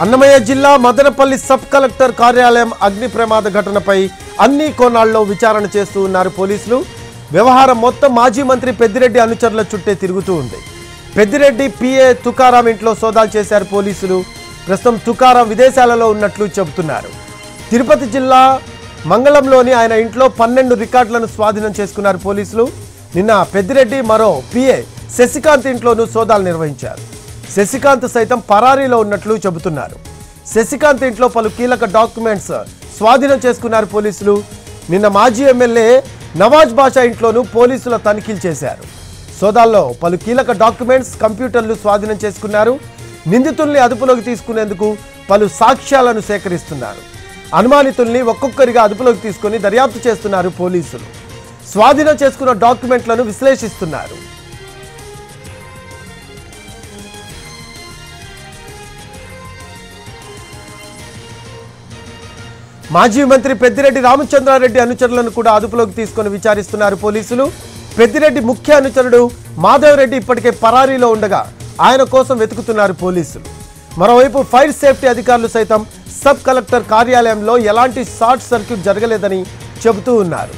అన్నమయ్య జిల్లా Madanapalle sub collector కార్యాలయం అగ్ని ప్రమాద ఘటనపై అన్ని కోణాల్లో విచారణ చేస్తూ ఉన్నారు పోలీసులు. వ్యవహారం మొత్తం మాజీ మంత్రి పెద్దిరెడ్డి అనుచరుల చుట్టే తిరుగుతూ ఉంది. పెద్దిరెడ్డి పిఏ తుకారాం ఇంట్లో సోదాలు చేశారు పోలీసులు. ప్రస్తుతం తుకారాం విదేశాలలో ఉన్నట్లు చెబుతున్నారు. తిరుపతి జిల్లా మంగళంలోని ఆయన ఇంట్లో 12 రికార్డులను స్వాధీనం చేసుకున్నారు పోలీసులు. నిన్న పెద్దిరెడ్డి మరో పిఏ శశికాంత్ ఇంట్లోనూ సోదాలు నిర్వహించారు. శశికాంత్ సైతం పరారీలో ఉన్నట్లు చెబుతున్నారు. శశికాంత్ ఇంట్లో పలు కీలక డాక్యుమెంట్స్ స్వాధీనం చేసుకున్నారు పోలీసులు. నిన్న మాజీ ఎమ్మెల్యే నవాజ్ బాషా ఇంట్లోనూ పోలీసుల తనిఖీలు చేశారు. సోదాల్లో పలు కీలక డాక్యుమెంట్స్, కంప్యూటర్లు స్వాధీనం చేసుకున్నారు. నిందితుల్ని అదుపులోకి తీసుకునేందుకు పలు సాక్ష్యాలను సేకరిస్తున్నారు. అనుమానితుల్ని ఒక్కొక్కరిగా అదుపులోకి తీసుకుని దర్యాప్తు చేస్తున్నారు పోలీసులు. స్వాధీనం చేసుకున్న డాక్యుమెంట్లను విశ్లేషిస్తున్నారు. మాజీ మంత్రి పెద్దిరెడ్డి రామచంద్రారెడ్డి అనుచరులను కూడా అదుపులోకి తీసుకొని విచారిస్తున్నారు పోలీసులు. పెద్దిరెడ్డి ముఖ్య అనుచరుడు మాధవ్ రెడ్డి ఇప్పటికే పరారీలో ఉండగా ఆయన కోసం వెతుకుతున్నారు పోలీసులు. మరోవైపు ఫైర్ సేఫ్టీ అధికారులు సైతం సబ్ కలెక్టర్ కార్యాలయంలో ఎలాంటి షార్ట్ సర్క్యూట్ జరగలేదని చెబుతూ ఉన్నారు.